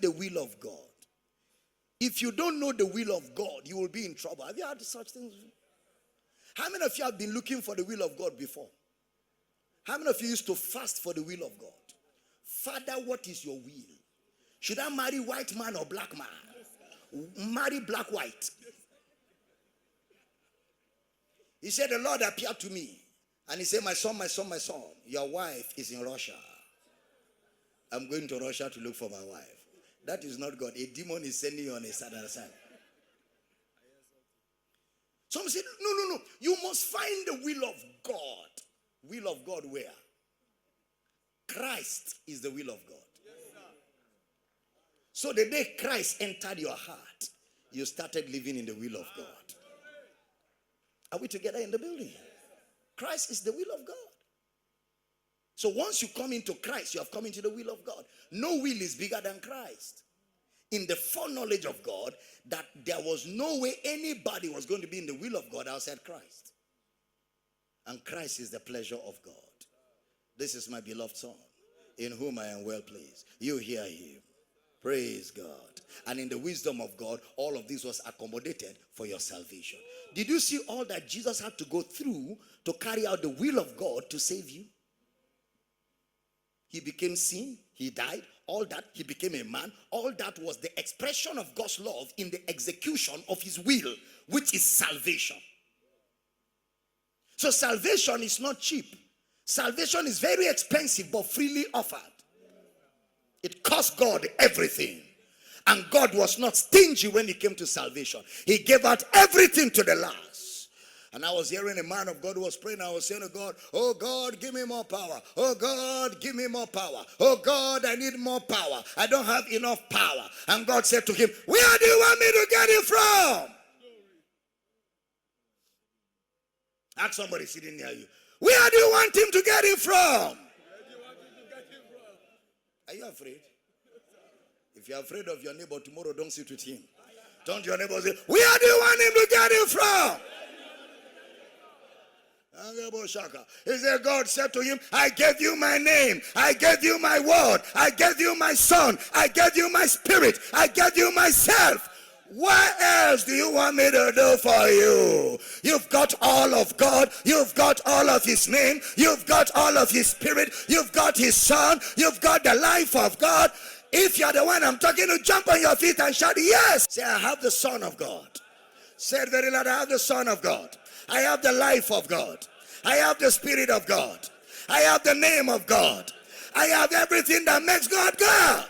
the will of God. If you don't know the will of God, you will be in trouble. Have you heard such things? How many of you have been looking for the will of God before? How many of you used to fast for the will of God? Father, what is your will? Should I marry white man or black man? Marry black white. He said, the Lord appeared to me. And he said, my son, your wife is in Russia. I'm going to Russia to look for my wife. That is not God. A demon is sending you on a certain side. Some say, no. You must find the will of God. Will of God where? Christ is the will of God. So the day Christ entered your heart, you started living in the will of God. Are we together in the building? Christ is the will of God. So once you come into Christ, you have come into the will of God. No will is bigger than Christ. In the foreknowledge of God, that there was no way anybody was going to be in the will of God outside Christ. And Christ is the pleasure of God. This is my beloved Son, in whom I am well pleased. You hear him. Praise God. And in the wisdom of God, all of this was accommodated for your salvation. Did you see all that Jesus had to go through to carry out the will of God to save you? He became sin. He died. All that, he became a man. All that was the expression of God's love in the execution of his will, which is salvation. So salvation is not cheap. Salvation is very expensive but freely offered. It cost God everything. And God was not stingy when it came to salvation. He gave out everything to the last. And I was hearing a man of God who was praying. I was saying to God, oh God, give me more power. Oh God, give me more power. Oh God, I need more power. I don't have enough power. And God said to him, where do you want me to get it from? Ask somebody sitting near you. Where do you want him to get it from? Are you afraid? If you're afraid of your neighbor tomorrow, don't sit with him. Turn to your neighbor and say, where do you want him to get it from? He said, God said to him, I gave you my name. I gave you my word. I gave you my son. I gave you my spirit. I gave you myself. What else do you want me to do for you? You've got all of God. You've got all of his name. You've got all of his spirit. You've got his son. You've got the life of God. If you're the one I'm talking to, jump on your feet and shout, yes. Say, I have the Son of God. Say it very loud. I have the Son of God. I have the life of God. I have the Spirit of God. I have the name of God. I have everything that makes God God.